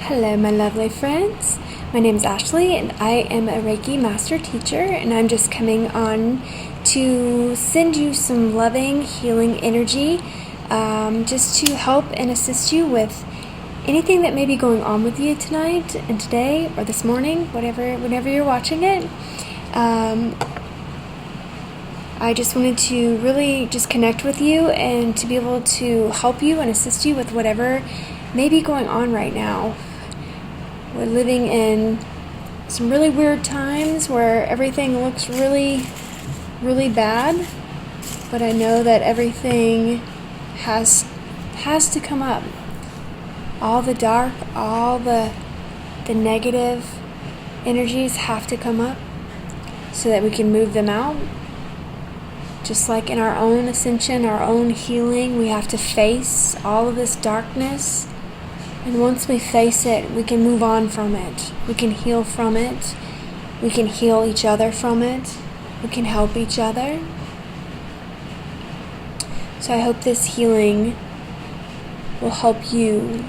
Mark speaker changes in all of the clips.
Speaker 1: Hello, my lovely friends. My name is Ashley, and I am a Reiki Master Teacher, and I'm just coming on to send you some loving, healing energy, just to help and assist you with anything that may be going on with you tonight and today or this morning, whenever you're watching it. I just wanted to really just connect with you and to be able to help you and assist you with whatever may be going on right now. We're living in some really weird times where everything looks really, really bad, but I know that everything has to come up. All the dark, all the negative energies have to come up so that we can move them out. Just like in our own ascension, our own healing, we have to face all of this darkness. And once we face it, we can move on from it. We can heal from it. We can heal each other from it. We can help each other. So I hope this healing will help you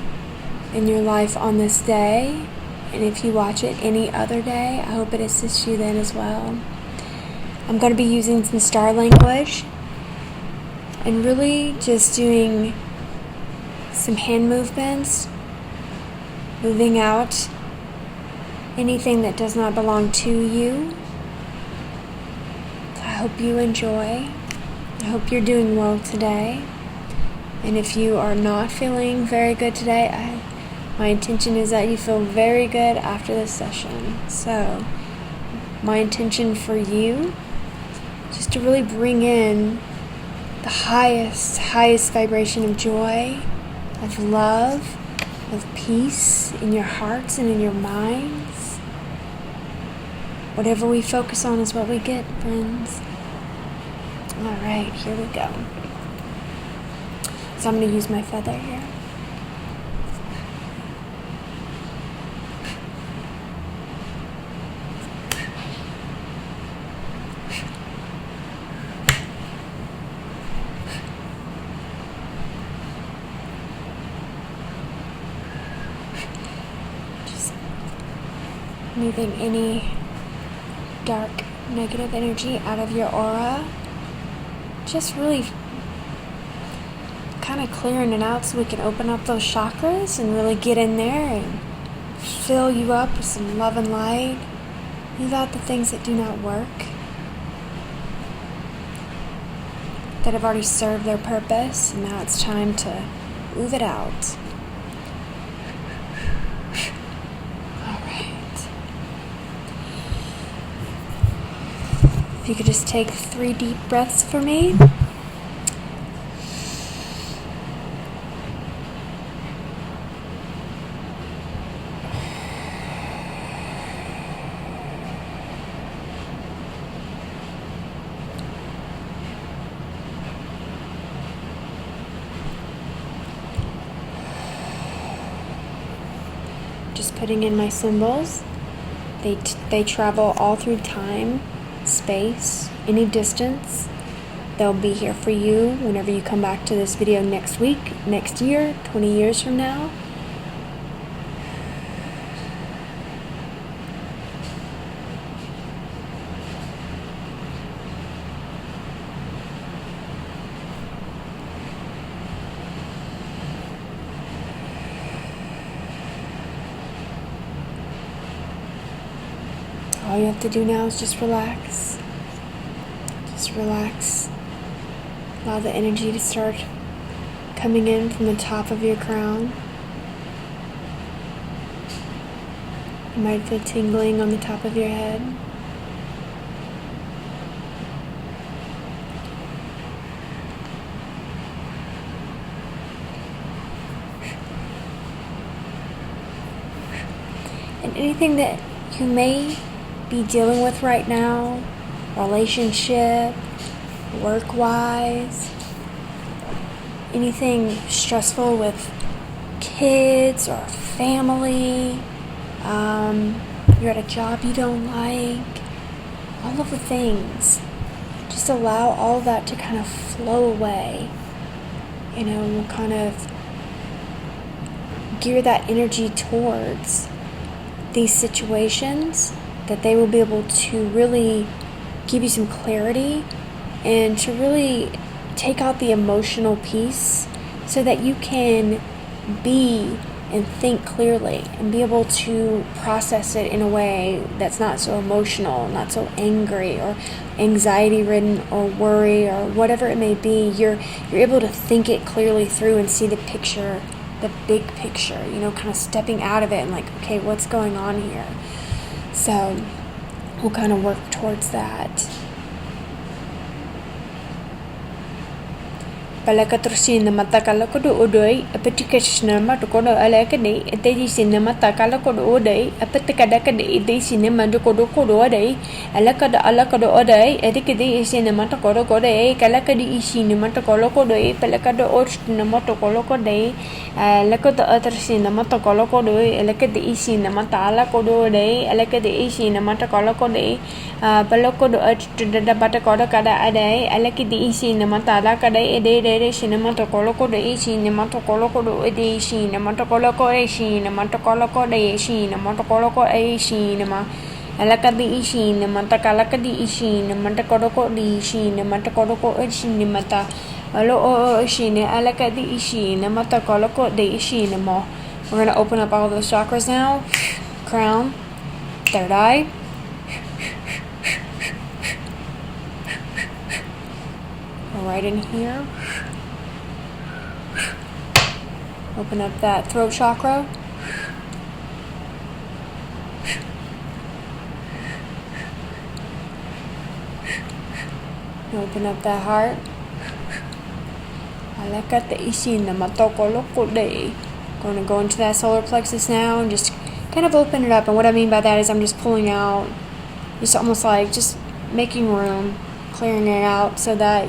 Speaker 1: in your life on this day. And if you watch it any other day, I hope it assists you then as well. I'm going to be using some star language and really just doing some hand movements, moving out anything that does not belong to you. I hope you enjoy. I hope you're doing well today. And if you are not feeling very good today, my intention is that you feel very good after this session. So, my intention for you just to really bring in the highest vibration of joy, of love, of peace in your hearts and in your minds. Whatever we focus on is what we get, friends. Alright, here we go. So I'm going to use my feather here. Moving any dark, negative energy out of your aura. Just really kind of clearing it out so we can open up those chakras and really get in there and fill you up with some love and light. Move out the things that do not work, that have already served their purpose, and now it's time to move it out. If you could just take 3 deep breaths for me. Just putting in my symbols. They travel all through time, space, any distance. They'll be here for you whenever you come back to this video next week, next year, 20 years from now. All you have to do now is just relax. Just relax. Allow the energy to start coming in from the top of your crown. You might feel tingling on the top of your head. And anything that you may be dealing with right now, relationship, work-wise, anything stressful with kids or family, you're at a job you don't like, all of the things. Just allow all of that to kind of flow away. We'll kind of gear that energy towards these situations, that they will be able to really give you some clarity and to really take out the emotional piece so that you can be and think clearly and be able to process it in a way that's not so emotional, not so angry or anxiety ridden or worry or whatever it may be. You're able to think it clearly through and see the picture, the big picture, kind of stepping out of it and like, okay, what's going on here? So we'll kind of work towards that. Palaka cinema takala kodo odoi, a particular cinema to kodo alakade, a day cinema takala kodo odai, a particular day cinema to kodo odai, alakada alakado odai, a decade cinema to kodo kodai, calacadi cinema to colocodoi, palacado or cinema to colocodai, laco the other cinema to colocodoi, alacadi cinema tala kodo day, alacadi cinema to colocodai, palocodo to the batacoda cada a day, alacadi cinema tala cada a day. Cinema to coloco de cinema to coloco de cinema to coloco a cinema to coloco de cinema to coloco a cinema alaca de cinema to calaca de cinema to coloco de cinema to coloco a cinema ta alo cine alaca de cinema to coloco de cinema. We're going to open up all those chakras now. Crown, third eye, right in here. Open up that throat chakra. Open up that heart. Going to go into that solar plexus now and just kind of open it up. And what I mean by that is I'm just pulling out, just almost like just making room, clearing it out so that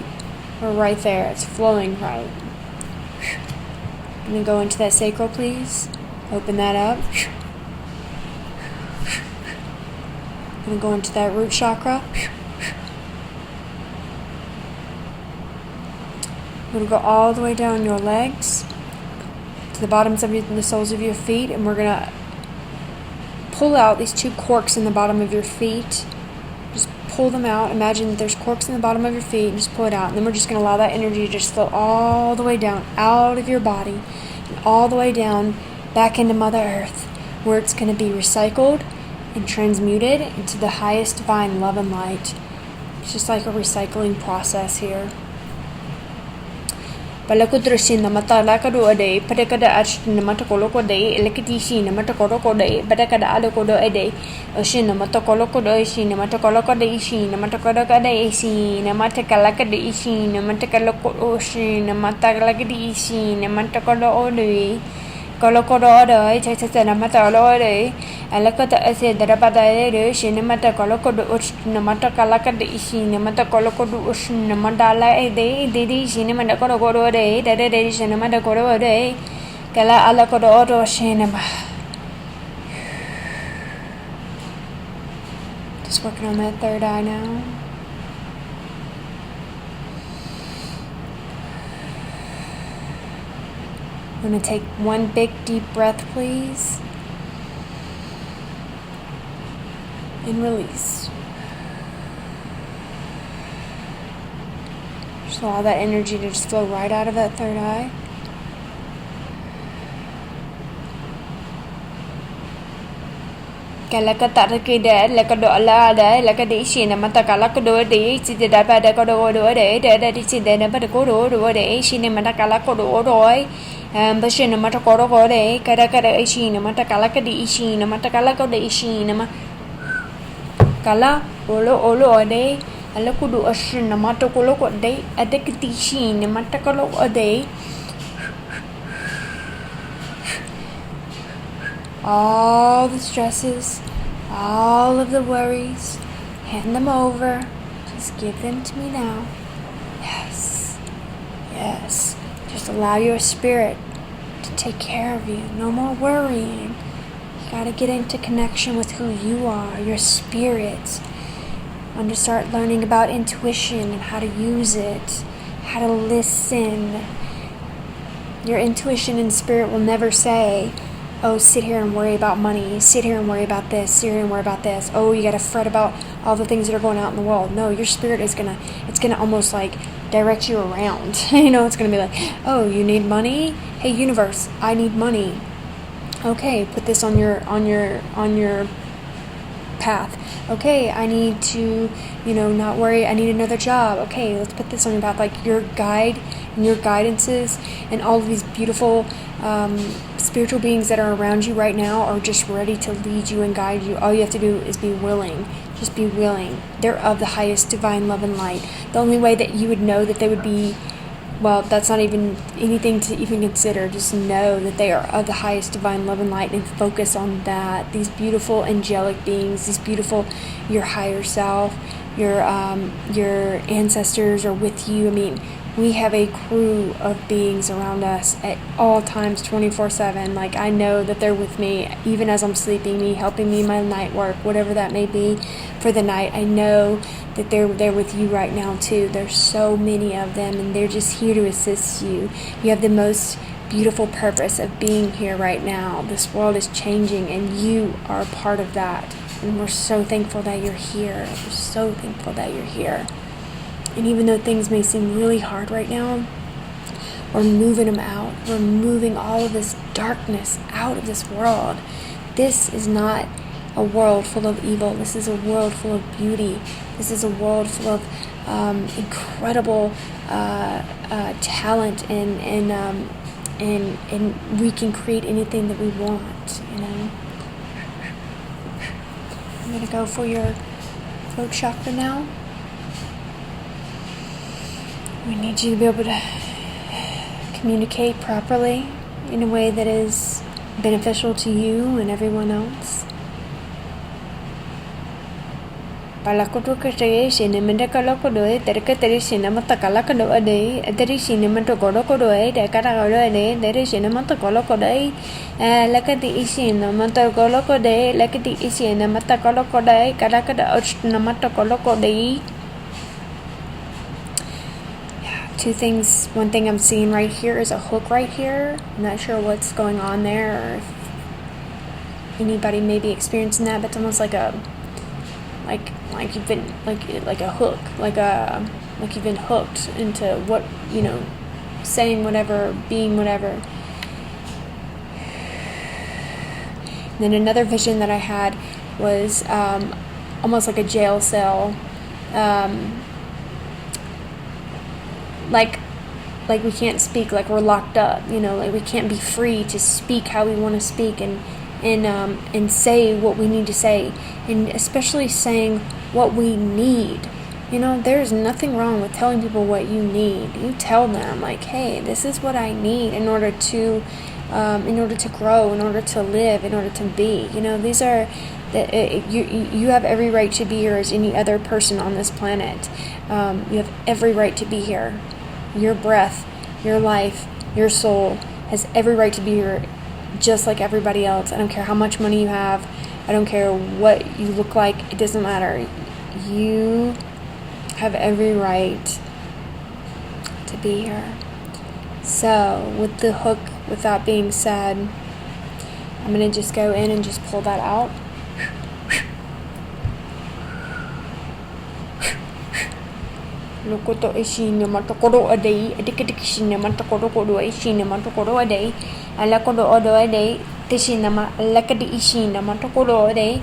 Speaker 1: we're right there. It's flowing right. I'm going to go into that sacral, please. Open that up. I'm going to go into that root chakra. I'm going to go all the way down your legs to the bottoms of the soles of your feet, and we're going to pull out these two corks in the bottom of your feet. Just pull them out. Imagine that there's corks in the bottom of your feet and just pull it out. And then we're just going to allow that energy to just flow all the way down out of your body and all the way down back into Mother Earth, where it's going to be recycled and transmuted into the highest divine love and light. It's just like a recycling process here. Palakudroshin namata lakado ade, Patakada ash namatokoloco de, Elecatishi namatokoloco de, Patakada alocodo ade, Oshin namatokoloco de ishi, namatokoloco de ishi, namatokoloca de ishi, namatakalaca de ishi, namatokaloco oshi, namatakalaca de ishi, namatokolo ode, Colocodo ode, Tatamatalo ode, Alacota ase the Rabada, Shinamata Colocodo Ush, Namatacalaca de ishi, Namatacoloco Ush, Namadala a day, Didi, Shinamatacodo day, that day, Shinamatacodo day, Gala Alacodo Shinama. Just working on that third eye now. I'm going to take one big deep breath, please. And release. Just allow that energy to just flow right out of that third eye. Kalakatarikida, Lakado Alada, Lakadishi, Namatakalakodo, the Sidabadakodo, the Sidabadakodo, the Shinamatacalakodo, Bashina Matacoro, Karakada Ishina, Matakalakadi Ishina, Matakalako de Ishina, Kala, Olo de, Alakudu Ashina, Matacoloco de, Adekati Matacolo a day. All the stresses, all of the worries, hand them over. Just give them to me now. Yes. Yes. Just allow your spirit to take care of you. No more worrying. You got to get into connection with who you are, your spirit. And to start learning about intuition and how to use it, how to listen, Your intuition and spirit will never say, oh, sit here and worry about money, sit here and worry about this, sit here and worry about this. Oh, you got to fret about all the things that are going out in the world. No, your spirit is it's gonna almost like direct you around. It's gonna be like, oh, you need money? Hey, universe, I need money. Okay, put this on your path. Okay, I need to, not worry. I need another job. Okay, let's put this on your path. Like your guide and your guidances and all of these beautiful spiritual beings that are around you right now are just ready to lead you and guide you. All you have to do is be willing. Just be willing. They're of the highest divine love and light. The only way that you would know that they would be, well, that's not even anything to even consider. Just know that they are of the highest divine love and light and focus on that. These beautiful angelic beings, these beautiful, your higher self, your ancestors are with you. I mean, we have a crew of beings around us at all times, 24/7. Like, I know that they're with me, even as I'm sleeping, me helping me my night work, whatever that may be for the night. I know that they're there with you right now too. There's so many of them, and they're just here to assist you. You have the most beautiful purpose of being here right now. This world is changing, and you are a part of that. And we're so thankful that you're here. We're so thankful that you're here. And even though things may seem really hard right now, we're moving them out. We're moving all of this darkness out of this world. This is not a world full of evil. This is a world full of beauty. This is a world full of incredible talent, and we can create anything that we want. I'm gonna go for your throat chakra now. We need you to be able to communicate properly in a way that is beneficial to you and everyone else. Palakotoke sinamanda kalokodoe, terkateri sinamata kalakadode, aderi sinamato kolokodoe, dekaragode, dere sinamata kolokode, lakati isinamata kolokode, lakati isinamata kolokode, karakada ochnamata kolokode. Two things. One thing I'm seeing right here is a hook right here. I'm not sure what's going on there, or if anybody may be experiencing that, but it's almost like you've been like a hook, like you've been hooked into what, saying whatever, being whatever. And then another vision that I had was almost like a jail cell. Like we can't speak, like we're locked up, like we can't be free to speak how we want to speak and say what we need to say, and especially saying what we need. There's nothing wrong with telling people what you need. You tell them, like, hey, this is what I need in order to grow, in order to live, in order to be. These are you have every right to be here as any other person on this planet. You have every right to be here. Your breath, your life, your soul has every right to be here just like everybody else. I don't care how much money you have. I don't care what you look like. It doesn't matter. You have every right to be here. So with the hook, with that being said, I'm going to just go in and just pull that out. Lokoto ishina matokoro adei, adikadikishina matokoro kodo ishina matokoro adei, alakodo odo adei, tishinama lakadi ishina matokoro adei,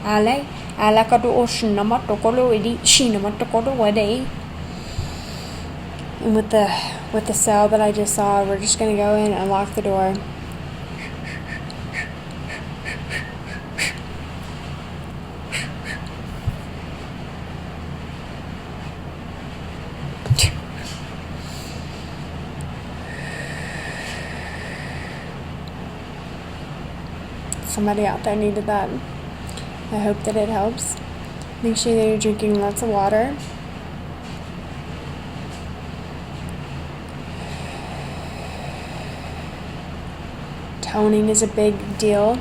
Speaker 1: alai, alakado oshina matokoro edi, shina matokoro adei. And with the cell that I just saw, we're just gonna go in and lock the door. Somebody out there needed that. I hope that it helps. Make sure that you're drinking lots of water. Toning is a big deal.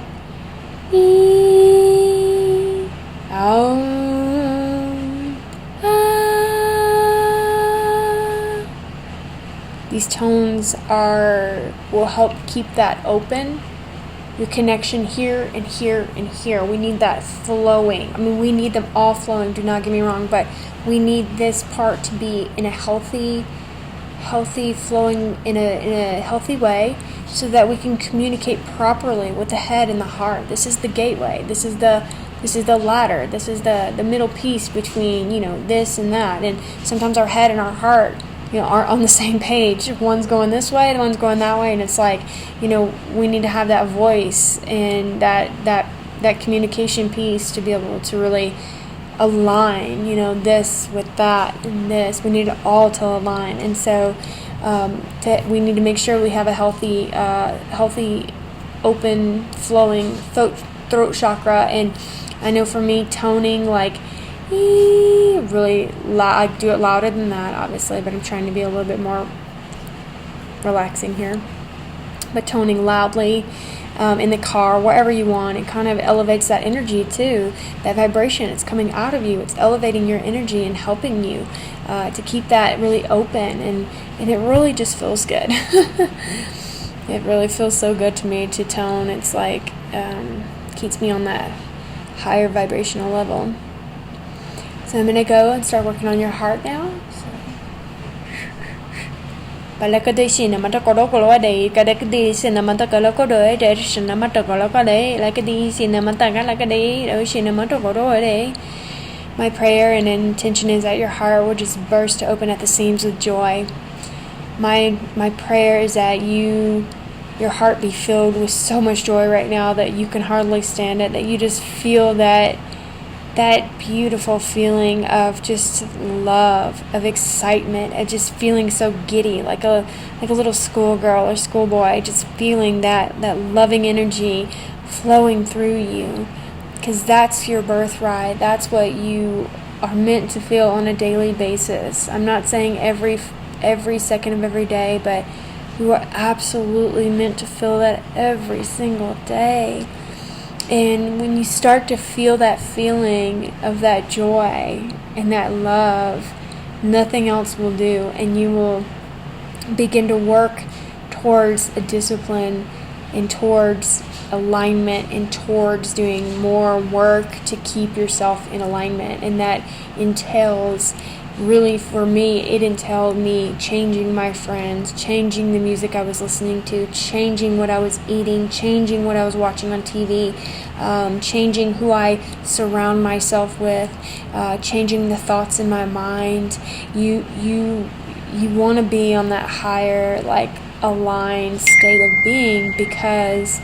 Speaker 1: these tones will help keep that open. Your connection here and here and here. We need that flowing. I mean, we need them all flowing, do not get me wrong, but we need this part to be in a healthy flowing in a healthy way, so that we can communicate properly with the head and the heart. This is the gateway. This is the ladder. This is the middle piece between, this and that. And sometimes our head and our heart, aren't on the same page. One's going this way, the one's going that way, and it's like, we need to have that voice and that communication piece to be able to really align, this with that and this. We need it all to align. And so we need to make sure we have a healthy, open, flowing throat chakra. And I know for me, toning, really loud. I do it louder than that, obviously, but I'm trying to be a little bit more relaxing here. But toning loudly in the car, wherever you want, it kind of elevates that energy too, that vibration. It's coming out of you. It's elevating your energy and helping you to keep that really open, and it really just feels good. It really feels so good to me to tone. It's like keeps me on that higher vibrational level. So I'm going to go and start working on your heart now. My prayer and intention is that your heart will just burst open at the seams with joy. My prayer is that your heart be filled with so much joy right now that you can hardly stand it, that you just feel that beautiful feeling of just love, of excitement, of just feeling so giddy, like a little schoolgirl or schoolboy, just feeling that loving energy flowing through you, because that's your birthright. That's what you are meant to feel on a daily basis. I'm not saying every second of every day, but you are absolutely meant to feel that every single day. And when you start to feel that feeling of that joy and that love, nothing else will do, and you will begin to work towards a discipline and towards alignment and towards doing more work to keep yourself in alignment. And that entails, really for me, it entailed me changing my friends, changing the music I was listening to, changing what I was eating, changing what I was watching on TV, changing who I surround myself with, changing the thoughts in my mind. You want to be on that higher, aligned state of being, because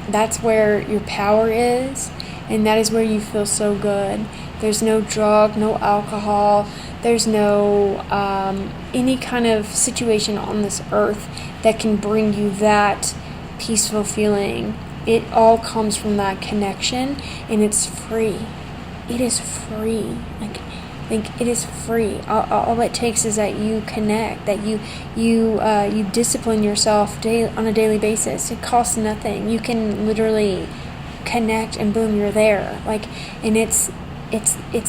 Speaker 1: that's where your power is, and that is where you feel so good. There's no drug, no alcohol, there's no any kind of situation on this earth that can bring you that peaceful feeling. It all comes from that connection, and it's free. It is free. It is free. All it takes is that you connect, that you discipline yourself on a daily basis. It costs nothing. You can literally connect, and boom, you're there. And it's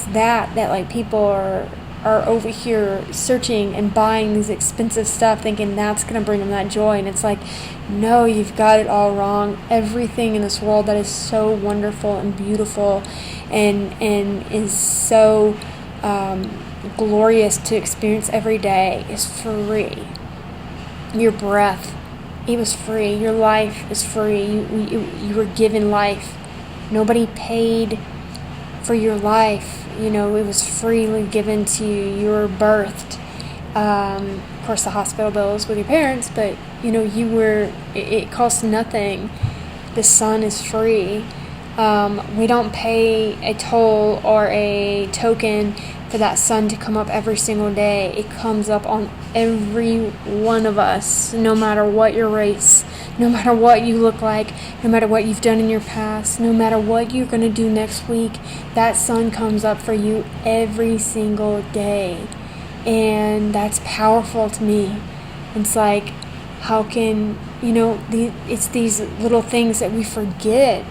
Speaker 1: that people are over here searching and buying these expensive stuff, thinking that's going to bring them that joy. And it's like, no, you've got it all wrong. Everything in this world that is so wonderful and beautiful and is so glorious to experience every day is free. Your breath, it was free. Your life is free. You were given life. Nobody paid for your life. It was freely given to you. You were birthed. Of course, the hospital bills with your parents, but it costs nothing. The sun is free. We don't pay a toll or a token for that sun to come up every single day. It comes up on every one of us, no matter what your race, no matter what you look like, no matter what you've done in your past, no matter what you're going to do next week. That sun comes up for you every single day. And that's powerful to me. It's like, how can, it's these little things that we forget,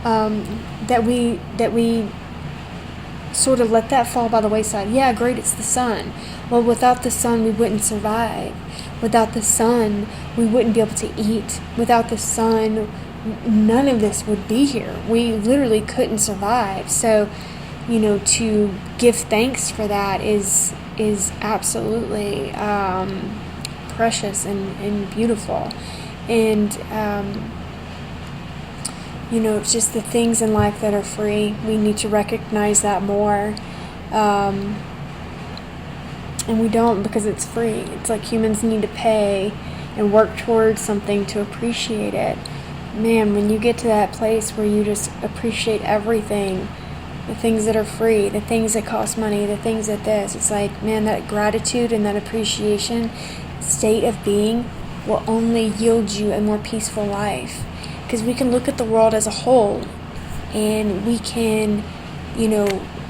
Speaker 1: that we sort of let that fall by the wayside. Yeah, great, it's the sun. Well, without the sun, we wouldn't survive. Without the sun, we wouldn't be able to eat. Without the sun, none of this would be here. We literally couldn't survive. So, to give thanks for that is absolutely precious and beautiful. And, it's just the things in life that are free. We need to recognize that more. And we don't, because it's free. It's like humans need to pay and work towards something to appreciate it. Man, when you get to that place where you just appreciate everything, the things that are free, the things that cost money, the things that this, it's like, man, that gratitude and that appreciation state of being will only yield you a more peaceful life. Because we can look at the world as a whole and we can,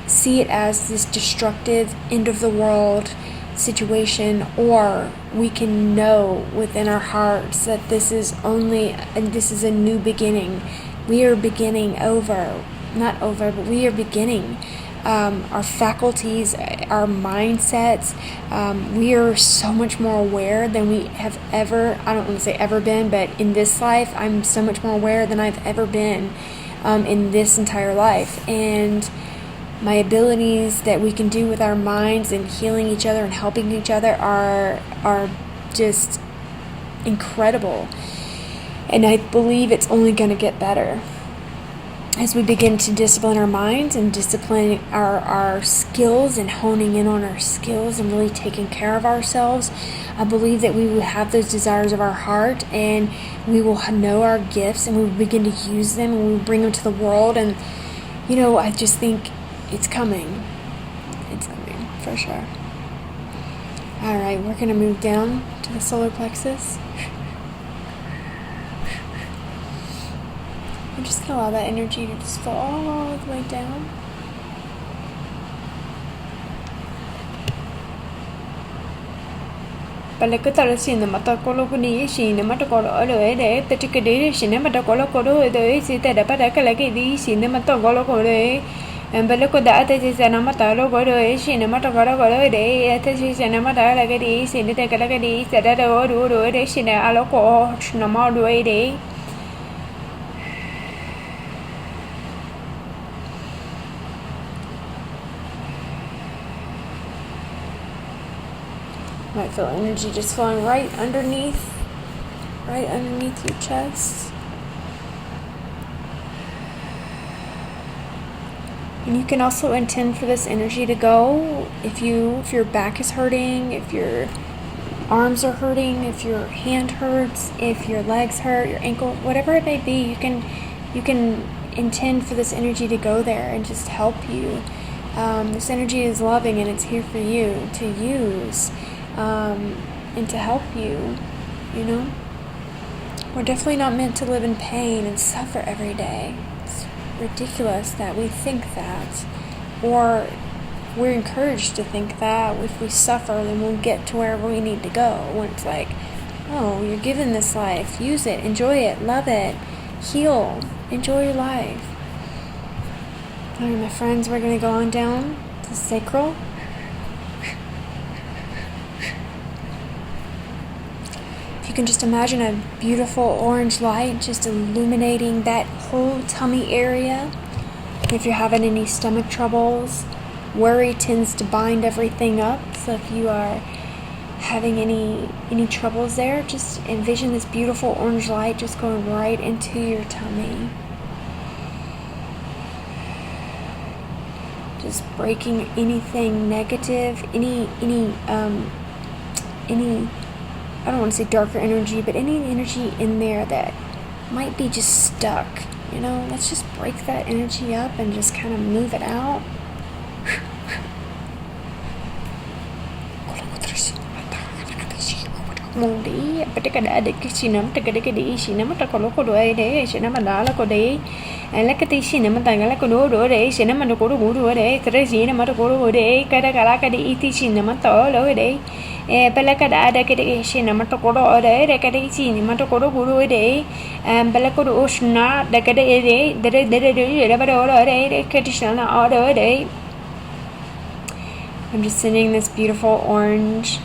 Speaker 1: see it as this destructive end of the world situation, or we can know within our hearts that this is a new beginning. We are beginning but we are beginning. Our faculties, our mindsets, we are so much more aware than we have ever, I don't want to say ever been, but in this life, I'm so much more aware than I've ever been in this entire life. And my abilities that we can do with our minds and healing each other and helping each other are just incredible. And I believe it's only going to get better as we begin to discipline our minds and discipline our skills and honing in on our skills and really taking care of ourselves. I believe that we will have those desires of our heart and we will know our gifts and we will begin to use them and we will bring them to the world. And, I just think it's coming. It's coming, for sure. All right, we're going to move down to the solar plexus. I'm just going to allow that energy to just flow all the way down. Palakatara cinematography, cinematography, particularly cinematography, the Patakalaki, cinematography, and Balakoda is an amatologo, cinematography, at the cinematography, cinematography, that other cine aloco, namado. Might feel energy just flowing right underneath your chest. And you can also intend for this energy to go if your back is hurting, if your arms are hurting, if your hand hurts, if your legs hurt, your ankle, whatever it may be, you can intend for this energy to go there and just help you. This energy is loving and it's here for you to use. And to help you, We're definitely not meant to live in pain and suffer every day. It's ridiculous that we think that, or we're encouraged to think that if we suffer, then we'll get to wherever we need to go. When it's like, oh, you're given this life, use it, enjoy it, love it, heal, enjoy your life. All right, my friends, we're going to go on down to sacral. You can just imagine a beautiful orange light just illuminating that whole tummy area. If you're having any stomach troubles, worry tends to bind everything up. So if you are having any troubles there, just envision this beautiful orange light just going right into your tummy. Just breaking anything negative, any I don't want to say darker energy, but any energy in there that might be just stuck, let's just break that energy up and just kind of move it out. Mudi, particularly the cinema, the cinema, the color, cinema, the and like the cinema, the cinema, the Guru, the cinema, the Guru, Katakalaka, the cinema, all day. Pelakada, the cinema, the Guru, the cinema, the Guru, and Pelakuru Oshna, the Kade, the Katishana, order day. I'm just sending this beautiful orange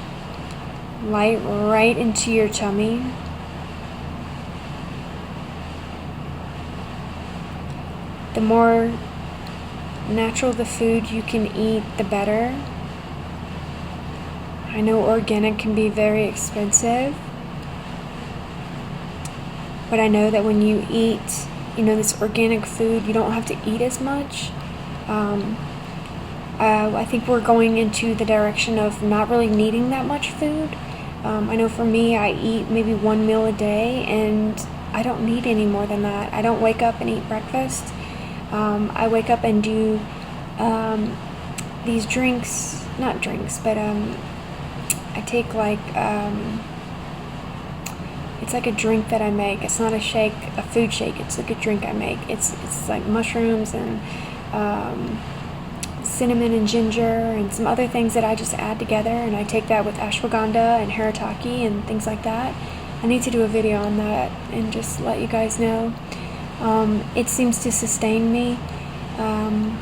Speaker 1: light right into your tummy. The more natural the food you can eat, the better. I know organic can be very expensive, but I know that when you eat, this organic food, you don't have to eat as much. I think we're going into the direction of not really needing that much food. I know for me, I eat maybe one meal a day, and I don't need any more than that. I don't wake up and eat breakfast. I wake up and do these drinks, not drinks, but I take it's like a drink that I make. It's not a shake, a food shake. It's like a drink I make. It's like mushrooms and cinnamon and ginger and some other things that I just add together, and I take that with ashwagandha and haritaki and things like that. I need to do a video on that and just let you guys know. It seems to sustain me, and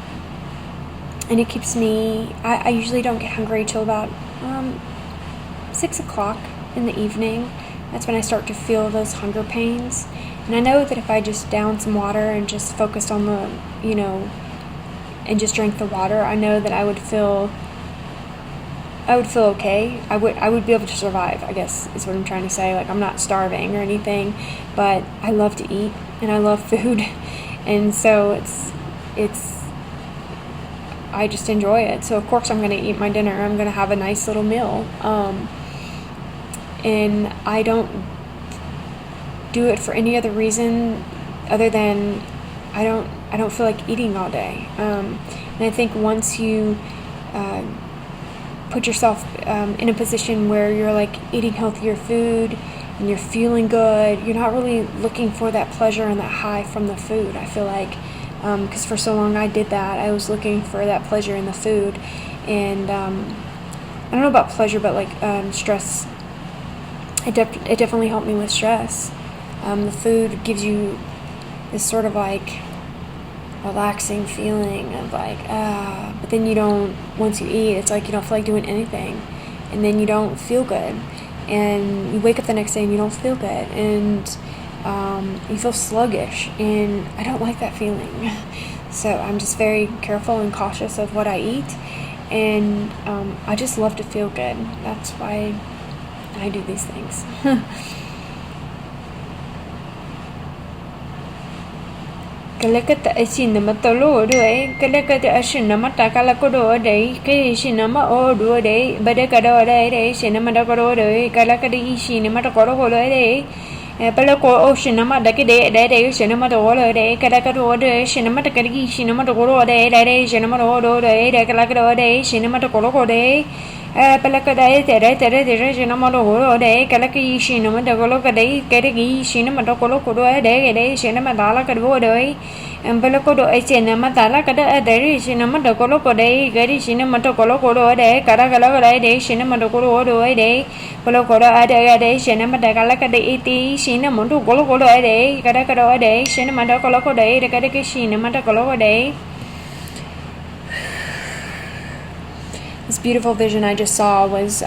Speaker 1: it keeps me, I usually don't get hungry till about 6 o'clock in the evening. That's when I start to feel those hunger pains. And I know that if I just down some water and just focused on the, and just drank the water, I know that I would feel okay. I would be able to survive, I guess is what I'm trying to say. Like, I'm not starving or anything, but I love to eat and I love food. And so I just enjoy it. So of course I'm going to eat my dinner. I'm going to have a nice little meal. And I don't do it for any other reason other than I don't feel like eating all day. And I think once you put yourself in a position where you're like eating healthier food and you're feeling good, you're not really looking for that pleasure and that high from the food. I feel like, because for so long I did that. I was looking for that pleasure in the food. And I don't know about pleasure, but like stress. It definitely helped me with stress. The food gives you this sort of like relaxing feeling of like, but then once you eat, it's like you don't feel like doing anything, and then you don't feel good, and you wake up the next day and you don't feel good, and you feel sluggish, and I don't like that feeling. So I'm just very careful and cautious of what I eat, and I just love to feel good. That's why I do these things. Kalakata asinama tolo doe, kalakata asinama takalakoro de, kasinama o do de, badakado de, cinema dakoro de, kalakadi cinema takoro de, Palako cinema dakide, de, cinema dolo de, kalakado de, cinema takadi, cinema takoro de, cinema do de, kalakado de, cinema takoro de. Palakada tere cinema do de, kalaki cinema takolo de, kadagi cinema takolo de, cinema dalakado de. Ambalakodo cinema talakada there cinema takolo de, gari cinema takolo de, karakala de, cinema takolo de, Polokoda de, cinema takalaka de iti, cinema to golo de, karakado de, cinema takolo de, the kadaki cinema takolo de. This beautiful vision I just saw was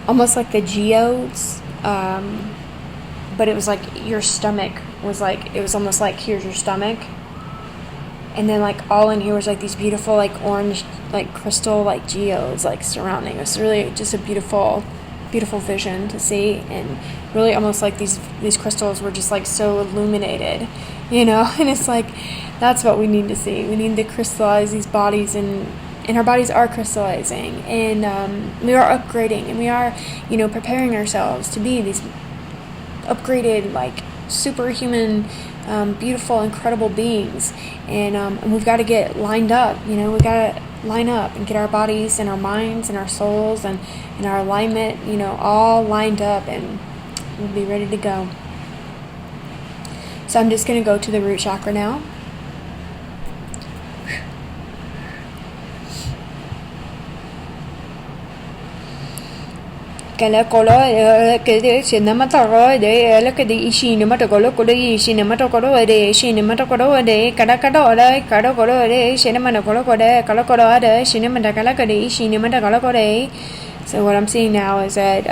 Speaker 1: almost like the geodes, but it was like your stomach was like, it was almost like here's your stomach, and then like all in here was like these beautiful like orange like crystal like geodes like surrounding. It was really just a beautiful vision to see, and really almost like these crystals were just like so illuminated, and it's like that's what we need to see. We need to crystallize these bodies, and our bodies are crystallizing, and we are upgrading, and we are preparing ourselves to be these upgraded like superhuman beautiful incredible beings, and we've got to get lined up. We got to line up and get our bodies and our minds and our souls and our alignment all lined up, and we'll be ready to go. So I'm just going to go to the root chakra now. Kalakolo kede cinematoro de lakadi cinematogolo kodi cinematogolo de cinematogolo de kadakado kadakolo de cinematogolo de kalakolo de cinematagala cinematagala. So what I'm seeing now is that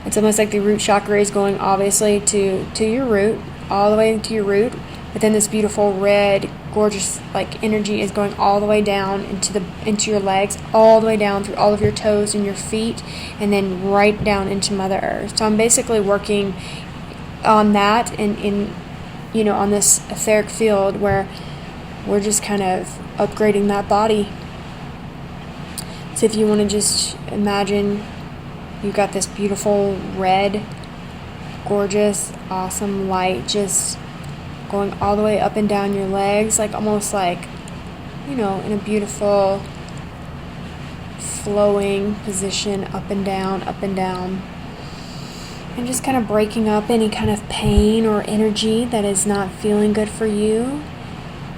Speaker 1: it's almost like the root chakra is going obviously to your root, all the way to your root, but then this beautiful red, gorgeous like energy is going all the way down into your legs, all the way down through all of your toes and your feet, and then right down into Mother Earth. So I'm basically working on that and in on this etheric field where we're just kind of upgrading that body. So if you want to just imagine you've got this beautiful red, gorgeous, awesome light just going all the way up and down your legs, like almost like, in a beautiful flowing position, up and down, and just kind of breaking up any kind of pain or energy that is not feeling good for you.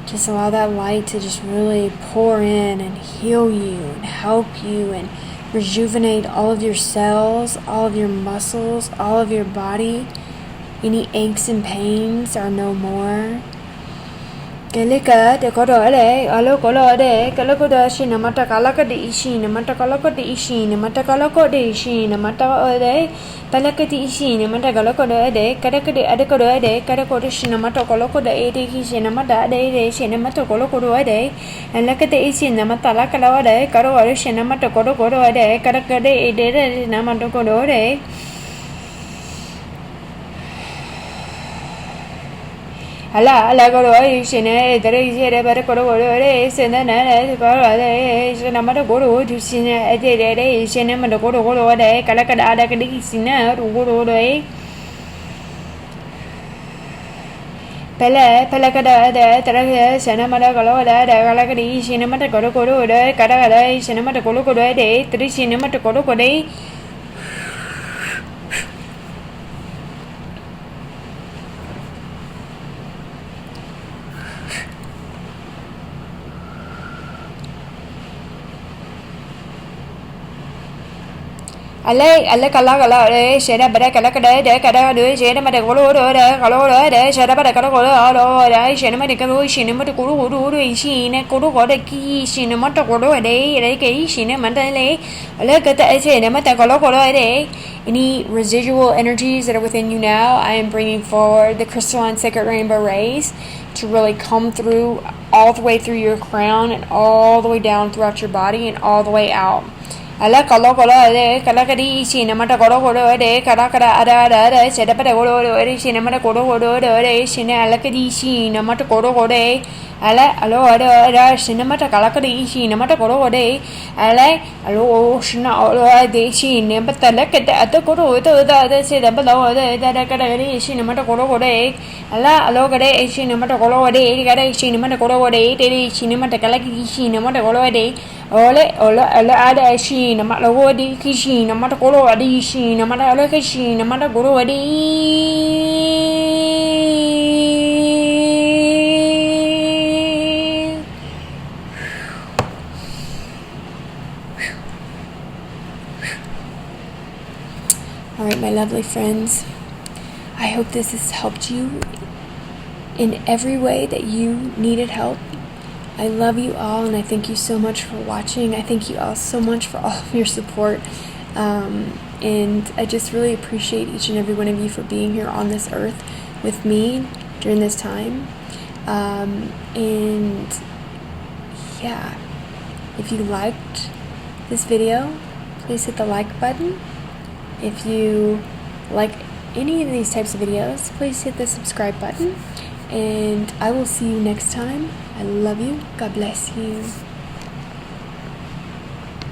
Speaker 1: Just allow that light to just really pour in and heal you and help you and rejuvenate all of your cells, all of your muscles, all of your body. Any aches and pains are no more. Kelika de kodore, alo kolore, kalakoda shinamata kalaka de ishin, matakalako de ishin, matakalako de ishin, mataode, palakati ishin, matagalako de, kadaka de adakoro de, kadako shinamata koloko de edi shinamata de shinamata koloko de, and lakate ishin, namatalakala de, karo shinamata kodoko de, kadaka de ede namatoko de. Ala goro shine dere jere bare koro goro sene na goro de shine mata goro du shine de shine mata goro de kala ada kadi shine goro de pele kada de tere shine mata goro de kala kadi shine mata goro de kada shine mata goro de tere shine mata goro de. Alle kala shera bara kala de kada do shera mata golo de shera bara kala golo de shera mata kalo shine mata golo shine golo ki shine mata golo de ke shine mata le alle kata shera mata golo de. Any residual energies that are within you now, I am bringing forward the crystalline sacred rainbow rays to really come through all the way through your crown and all the way down throughout your body and all the way out. Ala kala de kala kadi shinamata goro de kara ada sedapata goro de shinamata goro de shina ala kadi shinamata goro de ala alo ada shinamata kala kadi shinamata goro de ala alo shina alo de shinamata lakata ata goro de da sedapata de da kara de shinamata goro de ala alo kade shinamata goro de kara shinamata goro de shinamata kala kadi shinamata goro de ole ada shi na mata godi kishi na mata goro adi shi na mata ole kishi na mata goro adi. All right, my lovely friends, I hope this has helped you in every way that you needed help. I love you all, and I thank you so much for watching. I thank you all so much for all of your support, and I just really appreciate each and every one of you for being here on this earth with me during this time. And yeah, if you liked this video, please hit the like button. If you like any of these types of videos, please hit the subscribe button. And I will see you next time. I love you. God bless you.